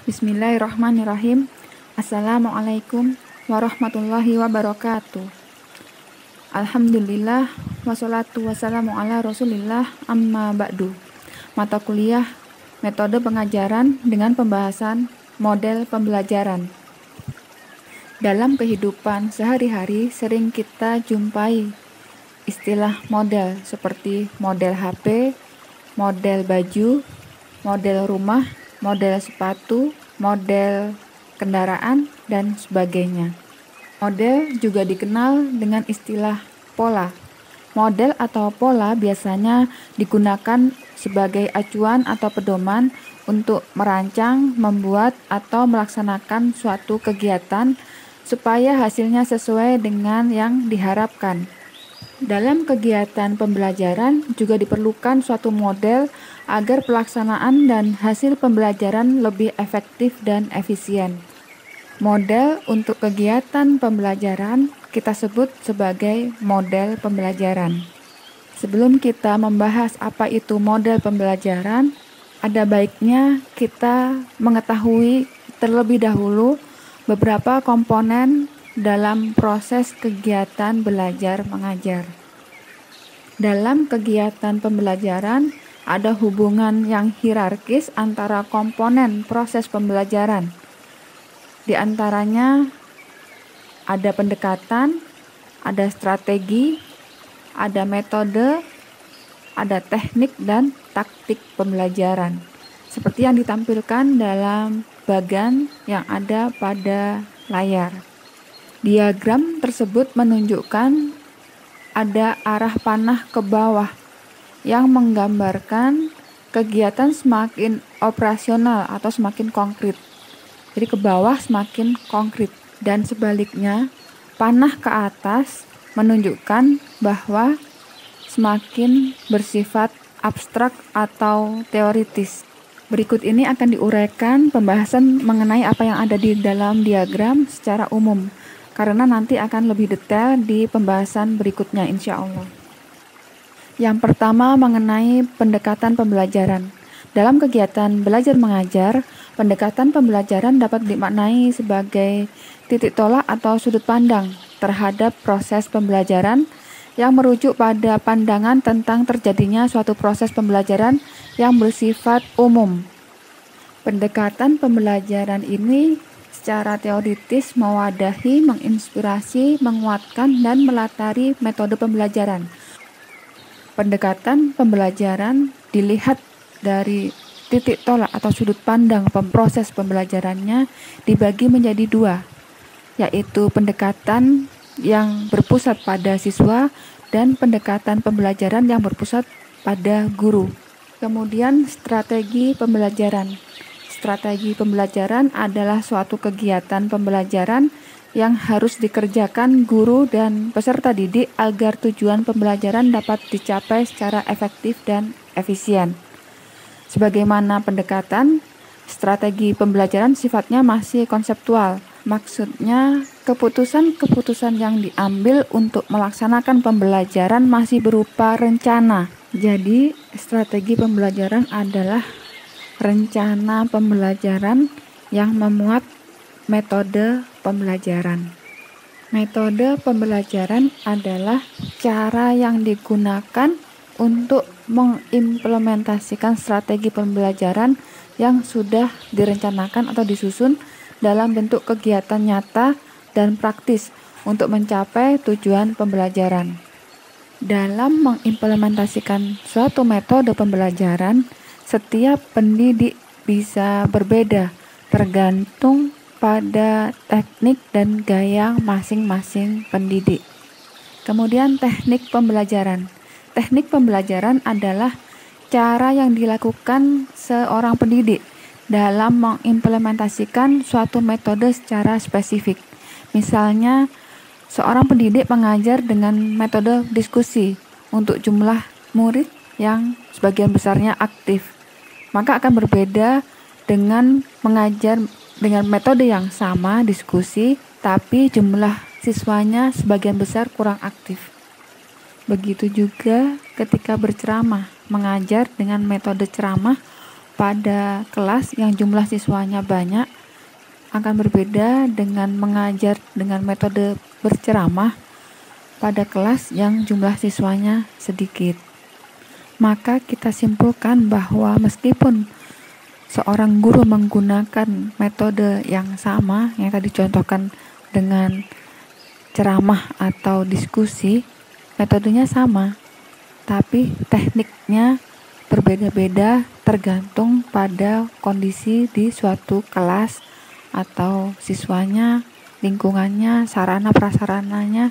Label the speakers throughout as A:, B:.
A: Bismillahirrahmanirrahim. Assalamualaikum warahmatullahi wabarakatuh. Alhamdulillah wassalatu wassalamu ala rasulillah amma ba'du. Mata kuliah metode pengajaran dengan pembahasan model pembelajaran. Dalam kehidupan sehari-hari sering kita jumpai istilah model seperti model HP, model baju, model rumah, model sepatu, model kendaraan, dan sebagainya. Model juga dikenal dengan istilah pola. Model atau pola biasanya digunakan sebagai acuan atau pedoman untuk merancang, membuat, atau melaksanakan suatu kegiatan supaya hasilnya sesuai dengan yang diharapkan. Dalam kegiatan pembelajaran juga diperlukan suatu model agar pelaksanaan dan hasil pembelajaran lebih efektif dan efisien. Model untuk kegiatan pembelajaran kita sebut sebagai model pembelajaran. Sebelum kita membahas apa itu model pembelajaran, ada baiknya kita mengetahui terlebih dahulu beberapa komponen dalam proses kegiatan belajar mengajar. Dalam kegiatan pembelajaran, ada hubungan yang hierarkis antara komponen proses pembelajaran. Di antaranya ada pendekatan, ada strategi, ada metode, ada teknik dan taktik pembelajaran. Seperti yang ditampilkan dalam bagan yang ada pada layar. Diagram tersebut menunjukkan ada arah panah ke bawah yang menggambarkan kegiatan semakin operasional atau semakin konkret. Jadi ke bawah semakin konkret dan sebaliknya panah ke atas menunjukkan bahwa semakin bersifat abstrak atau teoritis. Berikut ini akan diuraikan pembahasan mengenai apa yang ada di dalam diagram secara umum, karena nanti akan lebih detail di pembahasan berikutnya insya Allah. Yang pertama mengenai pendekatan pembelajaran. Dalam kegiatan belajar mengajar, pendekatan pembelajaran dapat dimaknai sebagai titik tolak atau sudut pandang terhadap proses pembelajaran yang merujuk pada pandangan tentang terjadinya suatu proses pembelajaran yang bersifat umum. Pendekatan pembelajaran ini secara teoritis mewadahi, menginspirasi, menguatkan, dan melatari metode pembelajaran. Pendekatan pembelajaran dilihat dari titik tolak atau sudut pandang proses pembelajarannya dibagi menjadi dua, yaitu pendekatan yang berpusat pada siswa dan pendekatan pembelajaran yang berpusat pada guru. Kemudian strategi pembelajaran. Strategi pembelajaran adalah suatu kegiatan pembelajaran yang harus dikerjakan guru dan peserta didik agar tujuan pembelajaran dapat dicapai secara efektif dan efisien. Sebagaimana pendekatan, strategi pembelajaran sifatnya masih konseptual. Maksudnya, keputusan-keputusan yang diambil untuk melaksanakan pembelajaran masih berupa rencana. Jadi, strategi pembelajaran adalah rencana pembelajaran yang memuat metode pembelajaran. Metode pembelajaran adalah cara yang digunakan untuk mengimplementasikan strategi pembelajaran yang sudah direncanakan atau disusun dalam bentuk kegiatan nyata dan praktis untuk mencapai tujuan pembelajaran. Dalam mengimplementasikan suatu metode pembelajaran, setiap pendidik bisa berbeda tergantung pada teknik dan gaya masing-masing pendidik. Kemudian teknik pembelajaran. Teknik pembelajaran adalah cara yang dilakukan seorang pendidik dalam mengimplementasikan suatu metode secara spesifik. Misalnya, seorang pendidik mengajar dengan metode diskusi untuk jumlah murid yang sebagian besarnya aktif. Maka akan berbeda dengan mengajar dengan metode yang sama, diskusi, tapi jumlah siswanya sebagian besar kurang aktif. Begitu juga ketika berceramah, mengajar dengan metode ceramah pada kelas yang jumlah siswanya banyak akan berbeda dengan mengajar dengan metode berceramah pada kelas yang jumlah siswanya sedikit. Maka kita simpulkan bahwa meskipun seorang guru menggunakan metode yang sama yang tadi contohkan dengan ceramah atau diskusi, metodenya sama, tapi tekniknya berbeda-beda tergantung pada kondisi di suatu kelas atau siswanya, lingkungannya, sarana prasarananya,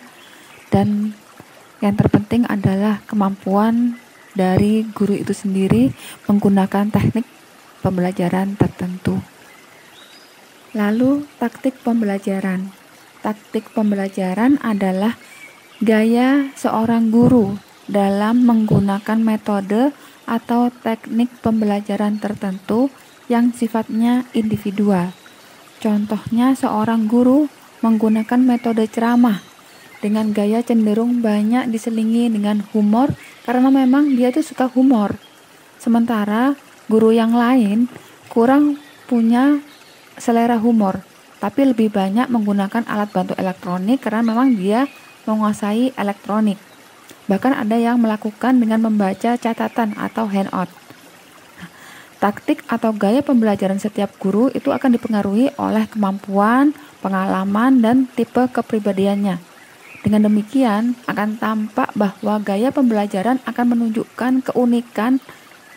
A: dan yang terpenting adalah kemampuan dari guru itu sendiri menggunakan teknik pembelajaran tertentu. Lalu taktik pembelajaran. Taktik pembelajaran adalah gaya seorang guru dalam menggunakan metode atau teknik pembelajaran tertentu yang sifatnya individual. Contohnya seorang guru menggunakan metode ceramah dengan gaya cenderung banyak diselingi dengan humor karena memang dia tuh suka humor. Sementara guru yang lain kurang punya selera humor, tapi lebih banyak menggunakan alat bantu elektronik karena memang dia menguasai elektronik. Bahkan ada yang melakukan dengan membaca catatan atau handout. Taktik atau gaya pembelajaran setiap guru itu akan dipengaruhi oleh kemampuan, pengalaman, dan tipe kepribadiannya. Dengan demikian, akan tampak bahwa gaya pembelajaran akan menunjukkan keunikan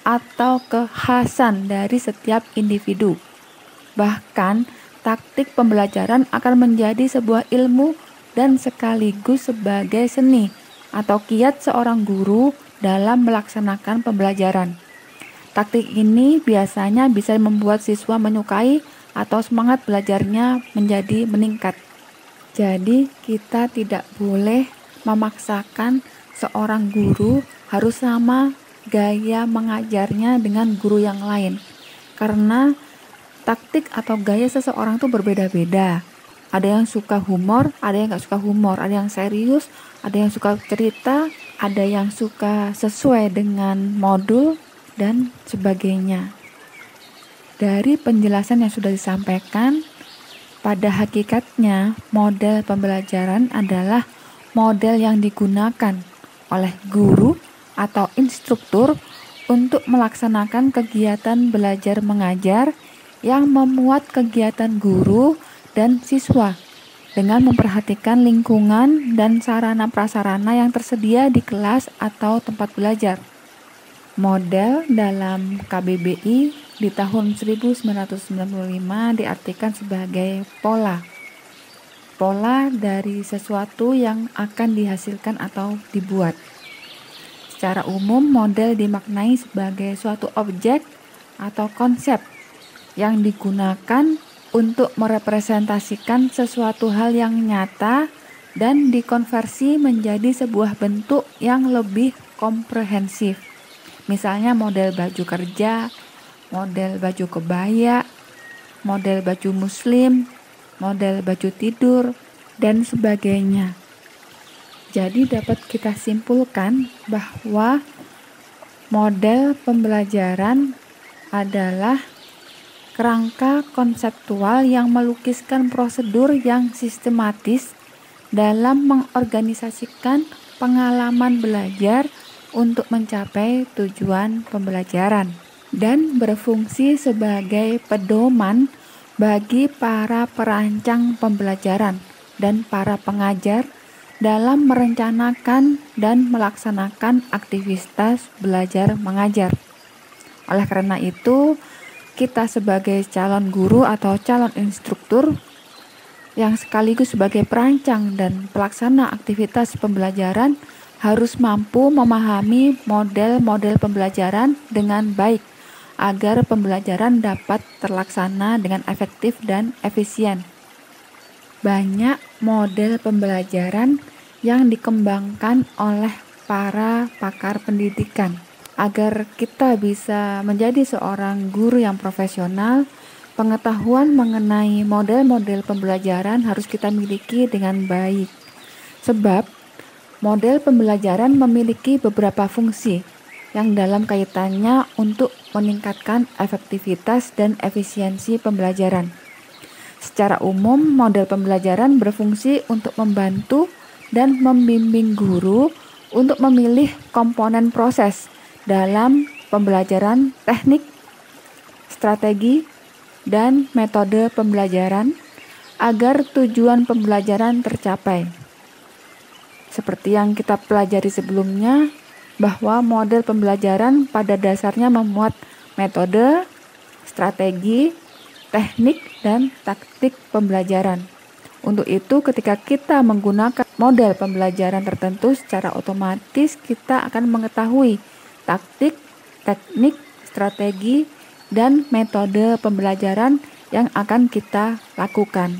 A: atau kekhasan dari setiap individu. Bahkan, taktik pembelajaran akan menjadi sebuah ilmu dan sekaligus sebagai seni atau kiat seorang guru dalam melaksanakan pembelajaran. Taktik ini biasanya bisa membuat siswa menyukai atau semangat belajarnya menjadi meningkat. Jadi, kita tidak boleh memaksakan seorang guru harus sama gaya mengajarnya dengan guru yang lain. Karena taktik atau gaya seseorang itu berbeda-beda. Ada yang suka humor, ada yang gak suka humor, ada yang serius, ada yang suka cerita, ada yang suka sesuai dengan modul, dan sebagainya. Dari penjelasan yang sudah disampaikan, pada hakikatnya model pembelajaran adalah model yang digunakan oleh guru atau instruktur untuk melaksanakan kegiatan belajar mengajar yang memuat kegiatan guru dan siswa dengan memperhatikan lingkungan dan sarana prasarana yang tersedia di kelas atau tempat belajar. Model dalam KBBI di tahun 1995 diartikan sebagai pola. Pola dari sesuatu yang akan dihasilkan atau dibuat. Secara umum, model dimaknai sebagai suatu objek atau konsep yang digunakan untuk merepresentasikan sesuatu hal yang nyata dan dikonversi menjadi sebuah bentuk yang lebih komprehensif. Misalnya model baju kerja, model baju kebaya, model baju muslim, model baju tidur, dan sebagainya. Jadi dapat kita simpulkan bahwa model pembelajaran adalah kerangka konseptual yang melukiskan prosedur yang sistematis dalam mengorganisasikan pengalaman belajar untuk mencapai tujuan pembelajaran dan berfungsi sebagai pedoman bagi para perancang pembelajaran dan para pengajar dalam merencanakan dan melaksanakan aktivitas belajar mengajar. Oleh karena itu, kita sebagai calon guru atau calon instruktur yang sekaligus sebagai perancang dan pelaksana aktivitas pembelajaran harus mampu memahami model-model pembelajaran dengan baik agar pembelajaran dapat terlaksana dengan efektif dan efisien. Banyak model pembelajaran yang dikembangkan oleh para pakar pendidikan. Agar kita bisa menjadi seorang guru yang profesional, pengetahuan mengenai model-model pembelajaran harus kita miliki dengan baik. Sebab, model pembelajaran memiliki beberapa fungsi yang dalam kaitannya untuk meningkatkan efektivitas dan efisiensi pembelajaran. Secara umum, model pembelajaran berfungsi untuk membantu dan membimbing guru untuk memilih komponen proses dalam pembelajaran, teknik, strategi, dan metode pembelajaran agar tujuan pembelajaran tercapai. Seperti yang kita pelajari sebelumnya, bahwa model pembelajaran pada dasarnya memuat metode, strategi, teknik, dan taktik pembelajaran. Untuk itu, ketika kita menggunakan model pembelajaran tertentu, secara otomatis kita akan mengetahui taktik, teknik, strategi, dan metode pembelajaran yang akan kita lakukan.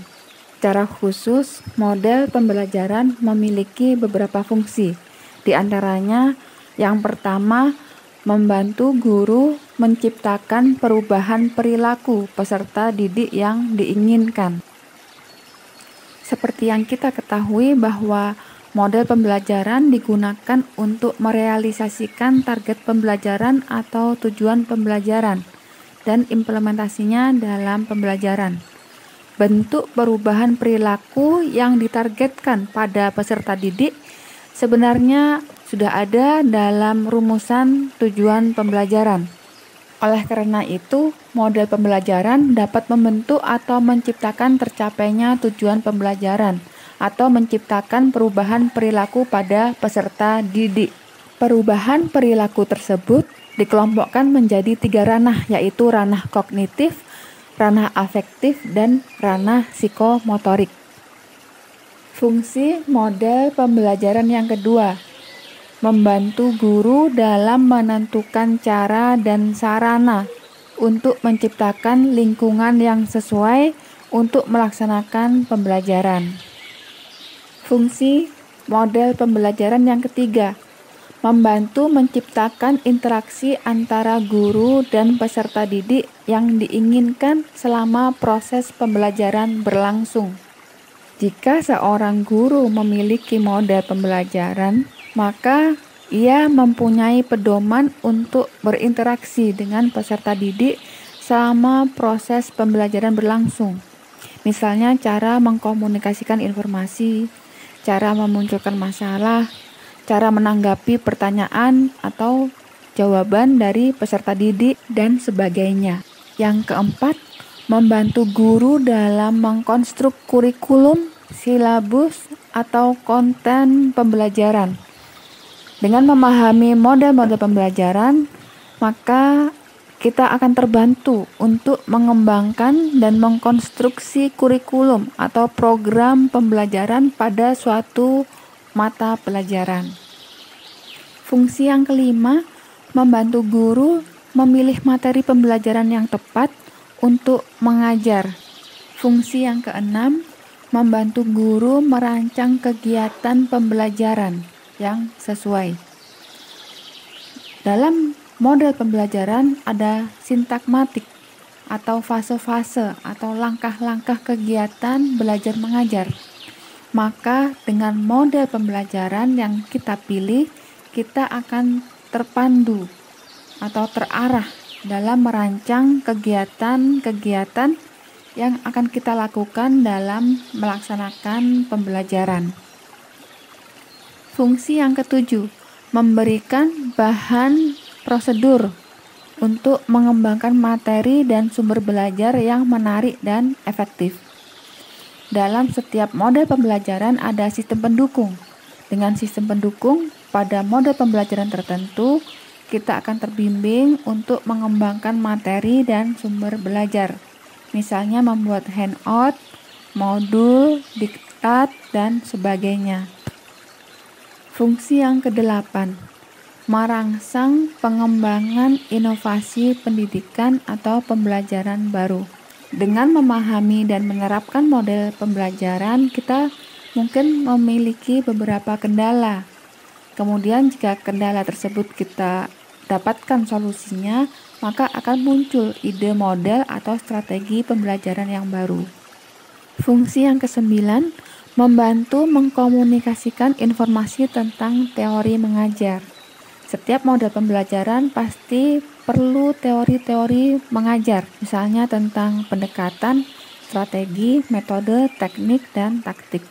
A: Secara khusus, model pembelajaran memiliki beberapa fungsi. Di antaranya, yang pertama, membantu guru menciptakan perubahan perilaku peserta didik yang diinginkan. Seperti yang kita ketahui bahwa model pembelajaran digunakan untuk merealisasikan target pembelajaran atau tujuan pembelajaran dan implementasinya dalam pembelajaran. Bentuk perubahan perilaku yang ditargetkan pada peserta didik sebenarnya sudah ada dalam rumusan tujuan pembelajaran. Oleh karena itu, model pembelajaran dapat membentuk atau menciptakan tercapainya tujuan pembelajaran atau menciptakan perubahan perilaku pada peserta didik. Perubahan perilaku tersebut dikelompokkan menjadi 3 ranah, yaitu ranah kognitif, ranah afektif, dan ranah psikomotorik. Fungsi model pembelajaran yang kedua, membantu guru dalam menentukan cara dan sarana untuk menciptakan lingkungan yang sesuai untuk melaksanakan pembelajaran. Fungsi model pembelajaran yang ketiga, membantu menciptakan interaksi antara guru dan peserta didik yang diinginkan selama proses pembelajaran berlangsung. Jika seorang guru memiliki model pembelajaran, maka ia mempunyai pedoman untuk berinteraksi dengan peserta didik selama proses pembelajaran berlangsung. Misalnya cara mengkomunikasikan informasi, cara memunculkan masalah, cara menanggapi pertanyaan atau jawaban dari peserta didik, dan sebagainya. Yang keempat, membantu guru dalam mengkonstruk kurikulum, silabus, atau konten pembelajaran. Dengan memahami model-model pembelajaran, maka kita akan terbantu untuk mengembangkan dan mengkonstruksi kurikulum atau program pembelajaran pada suatu mata pelajaran. Fungsi yang kelima, membantu guru memilih materi pembelajaran yang tepat untuk mengajar. Fungsi yang keenam, membantu guru merancang kegiatan pembelajaran yang sesuai. Dalam model pembelajaran ada sintakmatik atau fase-fase atau langkah-langkah kegiatan belajar mengajar. Maka dengan model pembelajaran yang kita pilih, kita akan terpandu atau terarah dalam merancang kegiatan-kegiatan yang akan kita lakukan dalam melaksanakan pembelajaran. Fungsi yang ketujuh, memberikan bahan prosedur untuk mengembangkan materi dan sumber belajar yang menarik dan efektif. Dalam setiap model pembelajaran ada sistem pendukung. Dengan sistem pendukung, pada model pembelajaran tertentu, kita akan terbimbing untuk mengembangkan materi dan sumber belajar. Misalnya membuat handout, modul, diktat, dan sebagainya. Fungsi yang kedelapan, merangsang pengembangan inovasi pendidikan atau pembelajaran baru. Dengan memahami dan menerapkan model pembelajaran, kita mungkin memiliki beberapa kendala. Kemudian jika kendala tersebut kita dapatkan solusinya, maka akan muncul ide model atau strategi pembelajaran yang baru. Fungsi yang kesembilan, membantu mengkomunikasikan informasi tentang teori mengajar. Setiap model pembelajaran pasti perlu teori-teori mengajar, misalnya tentang pendekatan, strategi, metode, teknik, dan taktik.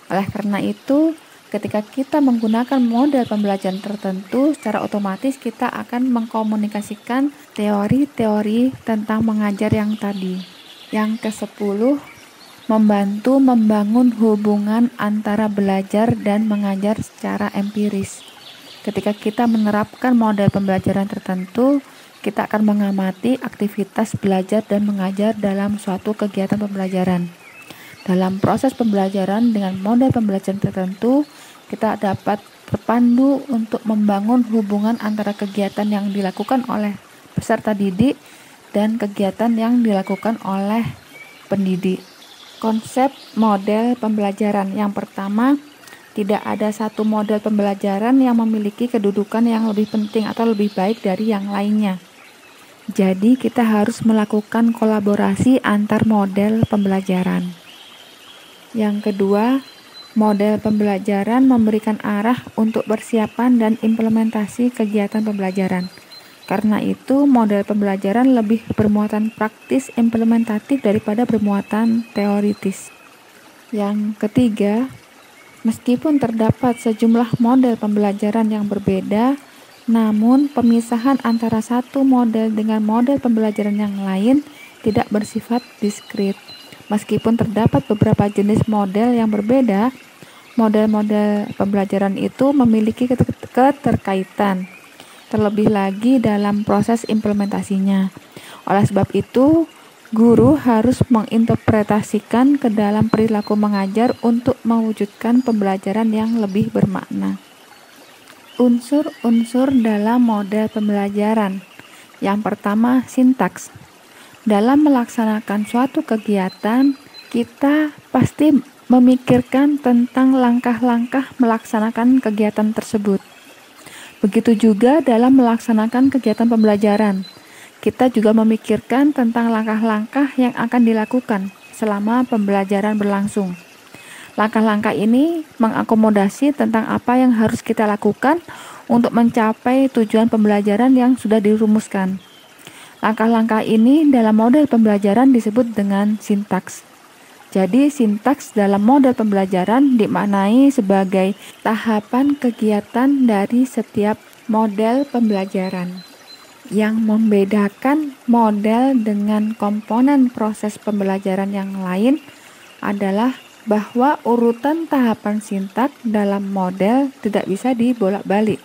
A: Oleh karena itu, ketika kita menggunakan model pembelajaran tertentu, secara otomatis kita akan mengkomunikasikan teori-teori tentang mengajar yang tadi. Yang ke-10, membantu membangun hubungan antara belajar dan mengajar secara empiris. Ketika kita menerapkan model pembelajaran tertentu, kita akan mengamati aktivitas belajar dan mengajar dalam suatu kegiatan pembelajaran. Dalam proses pembelajaran dengan model pembelajaran tertentu, kita dapat terpandu untuk membangun hubungan antara kegiatan yang dilakukan oleh peserta didik dan kegiatan yang dilakukan oleh pendidik. Konsep model pembelajaran yang pertama, tidak ada satu model pembelajaran yang memiliki kedudukan yang lebih penting atau lebih baik dari yang lainnya. Jadi kita harus melakukan kolaborasi antar model pembelajaran. Yang kedua, model pembelajaran memberikan arah untuk persiapan dan implementasi kegiatan pembelajaran. Karena itu, model pembelajaran lebih bermuatan praktis implementatif daripada bermuatan teoritis. Yang ketiga, meskipun terdapat sejumlah model pembelajaran yang berbeda, namun pemisahan antara satu model dengan model pembelajaran yang lain tidak bersifat diskret. Meskipun terdapat beberapa jenis model yang berbeda, model-model pembelajaran itu memiliki keterkaitan, terlebih lagi dalam proses implementasinya. Oleh sebab itu, guru harus menginterpretasikan ke dalam perilaku mengajar untuk mewujudkan pembelajaran yang lebih bermakna. Unsur-unsur dalam model pembelajaran. Yang pertama, sintaks. Dalam melaksanakan suatu kegiatan, kita pasti memikirkan tentang langkah-langkah melaksanakan kegiatan tersebut. Begitu juga dalam melaksanakan kegiatan pembelajaran. Kita juga memikirkan tentang langkah-langkah yang akan dilakukan selama pembelajaran berlangsung. Langkah-langkah ini mengakomodasi tentang apa yang harus kita lakukan untuk mencapai tujuan pembelajaran yang sudah dirumuskan. Langkah-langkah ini dalam model pembelajaran disebut dengan sintaks. Jadi, sintaks dalam model pembelajaran dimaknai sebagai tahapan kegiatan dari setiap model pembelajaran. Yang membedakan model dengan komponen proses pembelajaran yang lain adalah bahwa urutan tahapan sintak dalam model tidak bisa dibolak-balik.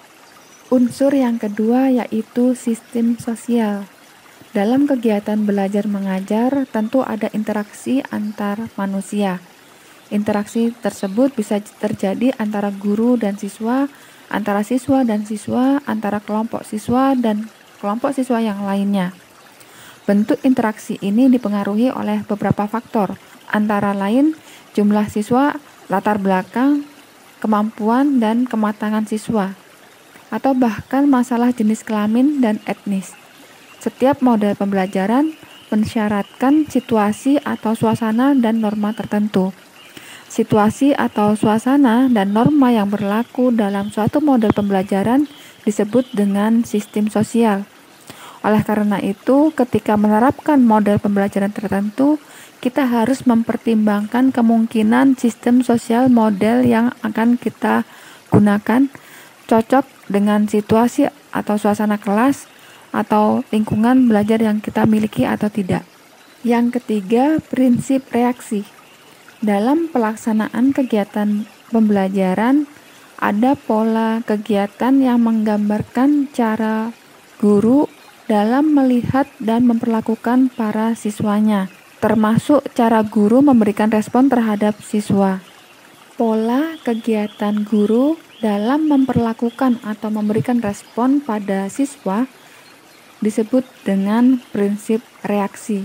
A: Unsur yang kedua yaitu sistem sosial. Dalam kegiatan belajar mengajar tentu ada interaksi antar manusia. Interaksi tersebut bisa terjadi antara guru dan siswa, antara siswa dan siswa, antara kelompok siswa dan kelompok siswa yang lainnya. Bentuk interaksi ini dipengaruhi oleh beberapa faktor, antara lain jumlah siswa, latar belakang, kemampuan dan kematangan siswa, atau bahkan masalah jenis kelamin dan etnis. Setiap model pembelajaran mensyaratkan situasi atau suasana dan norma tertentu. Situasi atau suasana dan norma yang berlaku dalam suatu model pembelajaran disebut dengan sistem sosial. Oleh karena itu, ketika menerapkan model pembelajaran tertentu, kita harus mempertimbangkan kemungkinan sistem sosial model yang akan kita gunakan cocok dengan situasi atau suasana kelas atau lingkungan belajar yang kita miliki atau tidak. Yang ketiga, prinsip reaksi. Dalam pelaksanaan kegiatan pembelajaran, ada pola kegiatan yang menggambarkan cara guru dalam melihat dan memperlakukan para siswanya, termasuk cara guru memberikan respon terhadap siswa. Pola kegiatan guru dalam memperlakukan atau memberikan respon pada siswa disebut dengan prinsip reaksi.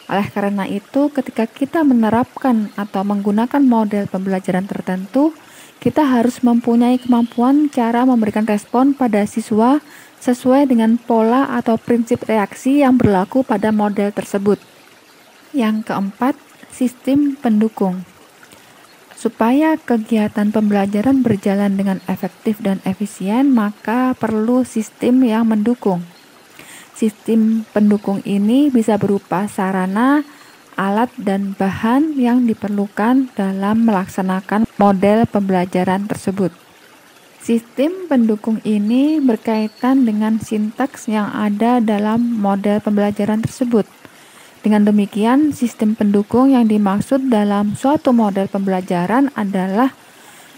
A: Oleh karena itu, ketika kita menerapkan atau menggunakan model pembelajaran tertentu, kita harus mempunyai kemampuan cara memberikan respon pada siswa sesuai dengan pola atau prinsip reaksi yang berlaku pada model tersebut. Yang keempat, sistem pendukung. Supaya kegiatan pembelajaran berjalan dengan efektif dan efisien, maka perlu sistem yang mendukung. Sistem pendukung ini bisa berupa sarana, alat, dan bahan yang diperlukan dalam melaksanakan model pembelajaran tersebut. Sistem pendukung ini berkaitan dengan sintaks yang ada dalam model pembelajaran tersebut. Dengan demikian, sistem pendukung yang dimaksud dalam suatu model pembelajaran adalah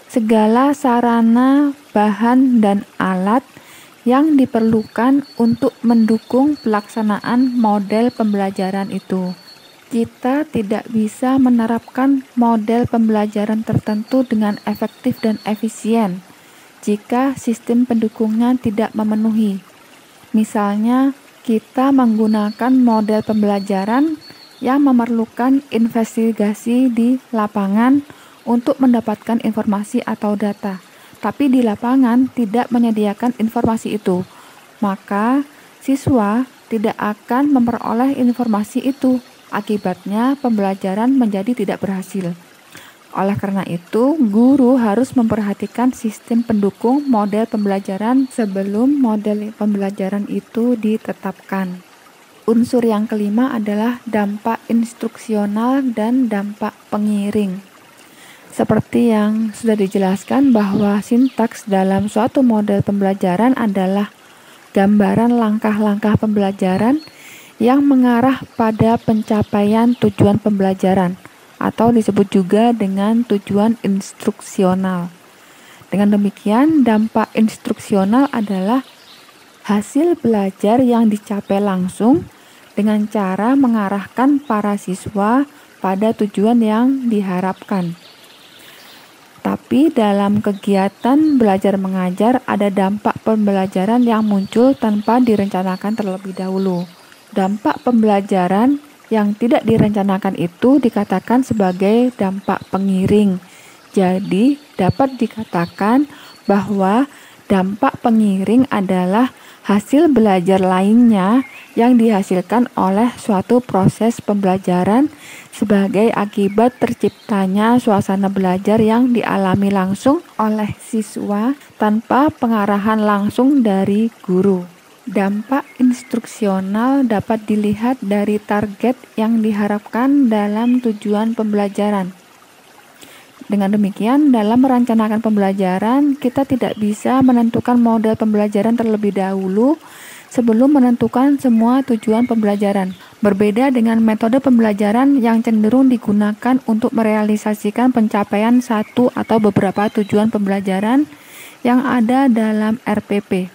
A: segala sarana, bahan, dan alat yang diperlukan untuk mendukung pelaksanaan model pembelajaran itu. Kita tidak bisa menerapkan model pembelajaran tertentu dengan efektif dan efisien jika sistem pendukungnya tidak memenuhi. Misalnya, kita menggunakan model pembelajaran yang memerlukan investigasi di lapangan untuk mendapatkan informasi atau data, tapi di lapangan tidak menyediakan informasi itu, maka siswa tidak akan memperoleh informasi itu. Akibatnya, pembelajaran menjadi tidak berhasil. Oleh karena itu, guru harus memperhatikan sistem pendukung model pembelajaran sebelum model pembelajaran itu ditetapkan. Unsur yang kelima adalah dampak instruksional dan dampak pengiring. Seperti yang sudah dijelaskan bahwa sintaks dalam suatu model pembelajaran adalah gambaran langkah-langkah pembelajaran yang mengarah pada pencapaian tujuan pembelajaran, atau disebut juga dengan tujuan instruksional. Dengan demikian, dampak instruksional adalah hasil belajar yang dicapai langsung dengan cara mengarahkan para siswa pada tujuan yang diharapkan. Tapi dalam kegiatan belajar mengajar ada dampak pembelajaran yang muncul tanpa direncanakan terlebih dahulu. Dampak pembelajaran yang tidak direncanakan itu dikatakan sebagai dampak pengiring. Jadi, dapat dikatakan bahwa dampak pengiring adalah hasil belajar lainnya yang dihasilkan oleh suatu proses pembelajaran sebagai akibat terciptanya suasana belajar yang dialami langsung oleh siswa tanpa pengarahan langsung dari guru. Dampak instruksional dapat dilihat dari target yang diharapkan dalam tujuan pembelajaran. Dengan demikian, dalam merencanakan pembelajaran, kita tidak bisa menentukan model pembelajaran terlebih dahulu sebelum menentukan semua tujuan pembelajaran. Berbeda dengan metode pembelajaran yang cenderung digunakan untuk merealisasikan pencapaian satu atau beberapa tujuan pembelajaran yang ada dalam RPP.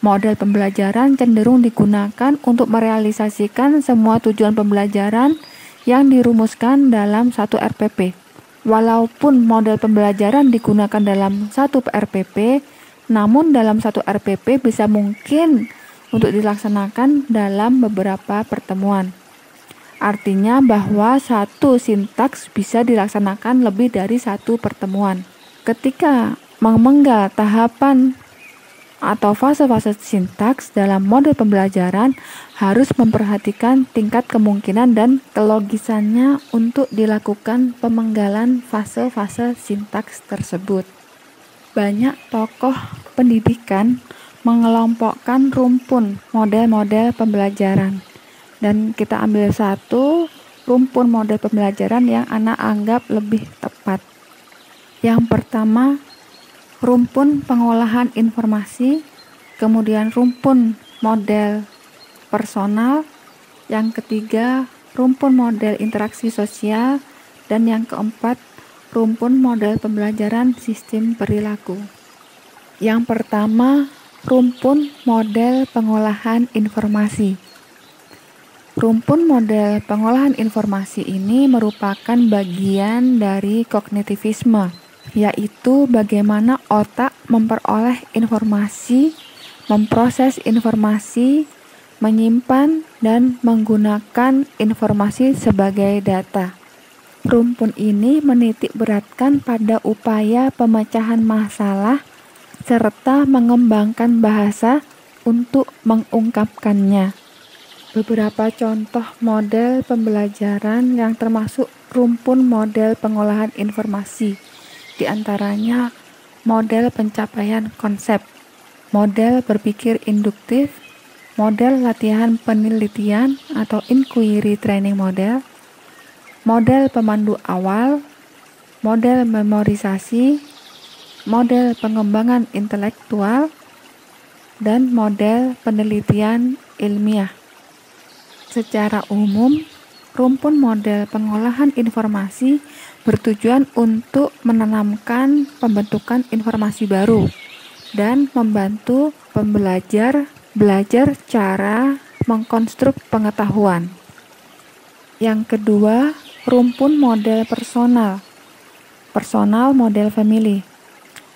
A: Model pembelajaran cenderung digunakan untuk merealisasikan semua tujuan pembelajaran yang dirumuskan dalam satu RPP. Walaupun model pembelajaran digunakan dalam satu RPP, namun dalam satu RPP bisa mungkin untuk dilaksanakan dalam beberapa pertemuan. Artinya bahwa satu sintaks bisa dilaksanakan lebih dari satu pertemuan. Ketika memenggal tahapan atau fase-fase sintaks dalam model pembelajaran harus memperhatikan tingkat kemungkinan dan kelogisannya untuk dilakukan pemenggalan fase-fase sintaks tersebut. Banyak tokoh pendidikan mengelompokkan rumpun model-model pembelajaran, dan kita ambil satu rumpun model pembelajaran yang anak anggap lebih tepat. Yang pertama, rumpun pengolahan informasi, kemudian rumpun model personal, yang ketiga rumpun model interaksi sosial, dan yang keempat rumpun model pembelajaran sistem perilaku. Yang pertama, rumpun model pengolahan informasi. Rumpun model pengolahan informasi ini merupakan bagian dari kognitivisme, yaitu bagaimana otak memperoleh informasi, memproses informasi, menyimpan, dan menggunakan informasi sebagai data. Rumpun ini menitik beratkan pada upaya pemecahan masalah serta mengembangkan bahasa untuk mengungkapkannya. Beberapa contoh model pembelajaran yang termasuk rumpun model pengolahan informasi, di antaranya model pencapaian konsep, model berpikir induktif, model latihan penelitian atau inquiry training model, model pemandu awal, model memorisasi, model pengembangan intelektual, dan model penelitian ilmiah. Secara umum, rumpun model pengolahan informasi bertujuan untuk menanamkan pembentukan informasi baru dan membantu pembelajar belajar cara mengkonstruk pengetahuan. Yang kedua, rumpun model personal model family.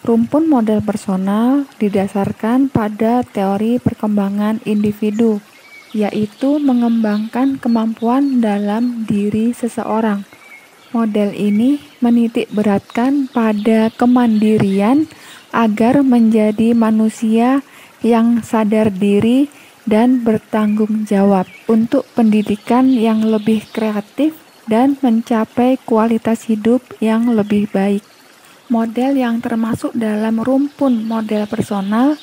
A: Rumpun model personal didasarkan pada teori perkembangan individu, yaitu mengembangkan kemampuan dalam diri seseorang. Model ini menitik beratkan pada kemandirian agar menjadi manusia yang sadar diri dan bertanggung jawab untuk pendidikan yang lebih kreatif dan mencapai kualitas hidup yang lebih baik. Model yang termasuk dalam rumpun model personal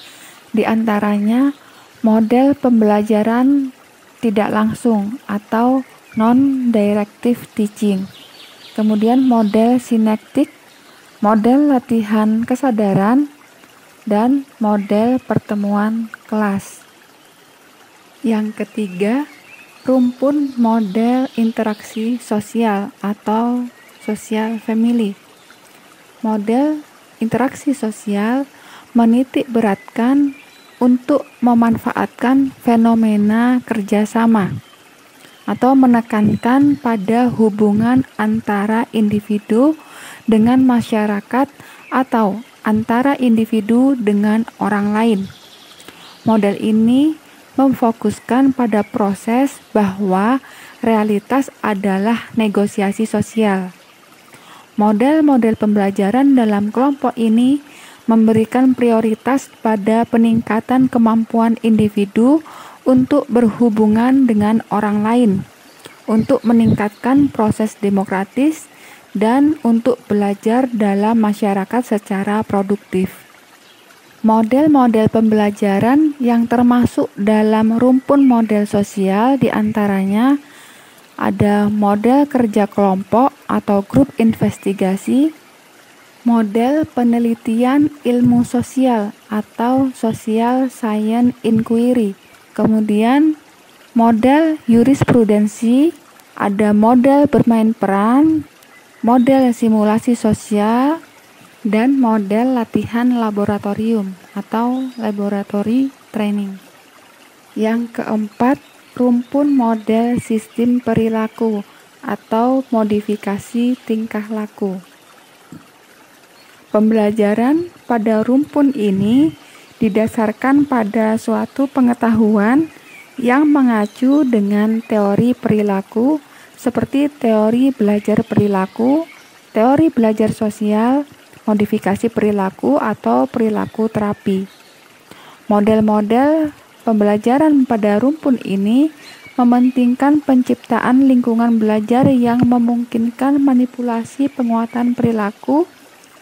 A: diantaranya model pembelajaran tidak langsung atau non-directive teaching. Kemudian model sinektik, model latihan kesadaran, dan model pertemuan kelas. Yang ketiga, rumpun model interaksi sosial atau social family. Model interaksi sosial menitik beratkan untuk memanfaatkan fenomena kerjasama atau menekankan pada hubungan antara individu dengan masyarakat atau antara individu dengan orang lain. Model ini memfokuskan pada proses bahwa realitas adalah negosiasi sosial. Model-model pembelajaran dalam kelompok ini memberikan prioritas pada peningkatan kemampuan individu untuk berhubungan dengan orang lain, untuk meningkatkan proses demokratis, dan untuk belajar dalam masyarakat secara produktif. Model-model pembelajaran yang termasuk dalam rumpun model sosial diantaranya ada model kerja kelompok atau grup investigasi, model penelitian ilmu sosial atau social science inquiry, kemudian model jurisprudensi, ada model bermain peran, model simulasi sosial, dan model latihan laboratorium atau laboratory training. Yang keempat, rumpun model sistem perilaku atau modifikasi tingkah laku. Pembelajaran pada rumpun ini didasarkan pada suatu pengetahuan yang mengacu dengan teori perilaku seperti teori belajar perilaku, teori belajar sosial, modifikasi perilaku atau perilaku terapi. Model-model pembelajaran pada rumpun ini mementingkan penciptaan lingkungan belajar yang memungkinkan manipulasi penguatan perilaku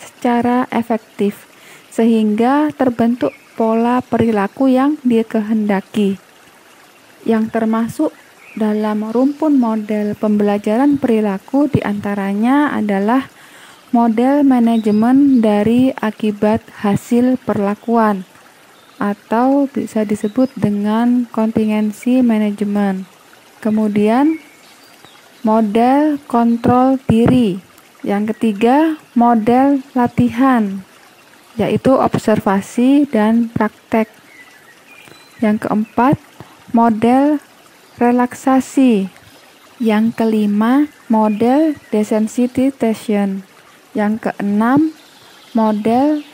A: secara efektif, sehingga terbentuk pola perilaku yang dikehendaki. Yang termasuk dalam rumpun model pembelajaran perilaku diantaranya adalah model manajemen dari akibat hasil perlakuan, atau bisa disebut dengan kontingensi manajemen. Kemudian model kontrol diri. Yang ketiga, model latihan, yaitu observasi dan praktek. Yang keempat, model relaksasi. Yang kelima, model desensitization. Yang keenam, model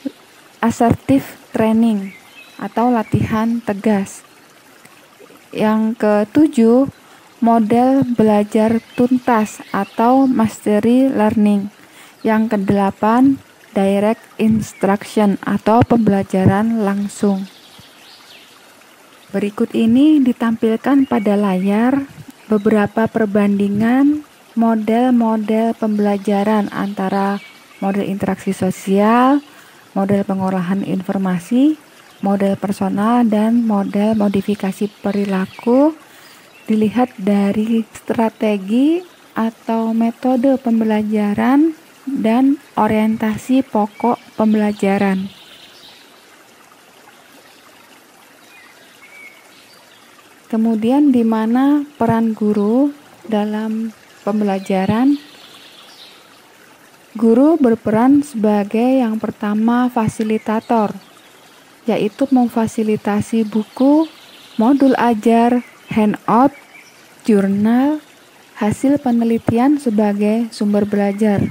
A: assertive training atau latihan tegas. Yang ketujuh, model belajar tuntas atau mastery learning. Yang kedelapan, direct instruction atau pembelajaran langsung. Berikut ini ditampilkan pada layar beberapa perbandingan model-model pembelajaran antara model interaksi sosial, model pengolahan informasi, model personal dan model modifikasi perilaku dilihat dari strategi atau metode pembelajaran dan orientasi pokok pembelajaran. Kemudian di mana peran guru dalam pembelajaran? Guru berperan sebagai yang pertama fasilitator, yaitu memfasilitasi buku, modul ajar, handout, jurnal, hasil penelitian sebagai sumber belajar,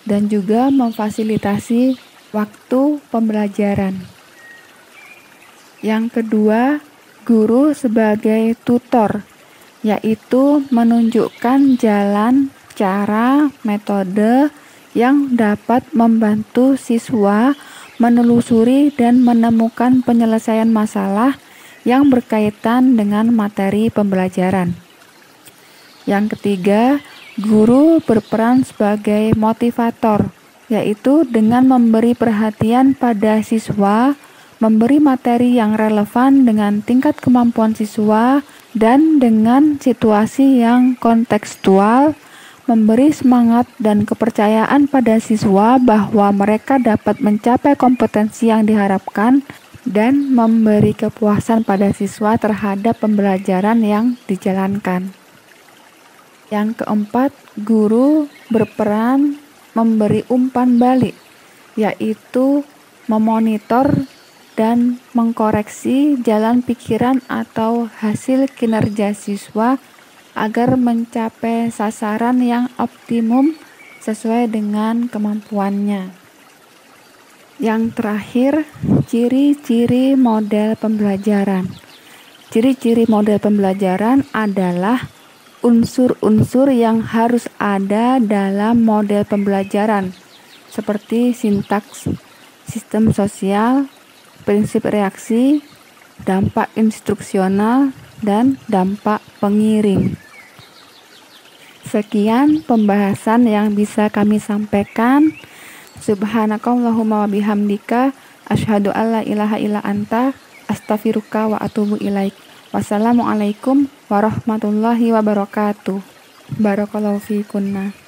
A: dan juga memfasilitasi waktu pembelajaran. Yang kedua, guru sebagai tutor, yaitu menunjukkan jalan, cara, metode yang dapat membantu siswa menelusuri dan menemukan penyelesaian masalah yang berkaitan dengan materi pembelajaran. Yang ketiga, guru berperan sebagai motivator, yaitu dengan memberi perhatian pada siswa, memberi materi yang relevan dengan tingkat kemampuan siswa dan dengan situasi yang kontekstual, memberi semangat dan kepercayaan pada siswa bahwa mereka dapat mencapai kompetensi yang diharapkan dan memberi kepuasan pada siswa terhadap pembelajaran yang dijalankan. Yang keempat, guru berperan memberi umpan balik, yaitu memonitor dan mengkoreksi jalan pikiran atau hasil kinerja siswa agar mencapai sasaran yang optimum sesuai dengan kemampuannya. Yang terakhir, ciri-ciri model pembelajaran. Ciri-ciri model pembelajaran adalah unsur-unsur yang harus ada dalam model pembelajaran, seperti sintaks, sistem sosial, prinsip reaksi, dampak instruksional, dan dampak pengiring. Sekian pembahasan yang bisa kami sampaikan. Subhanakallahumma wa bihamdika asyhadu alla ilaha illa anta astaghfiruka wa atubu ilaik. Wassalamualaikum warahmatullahi wabarakatuh. Barakallahu fiikunna.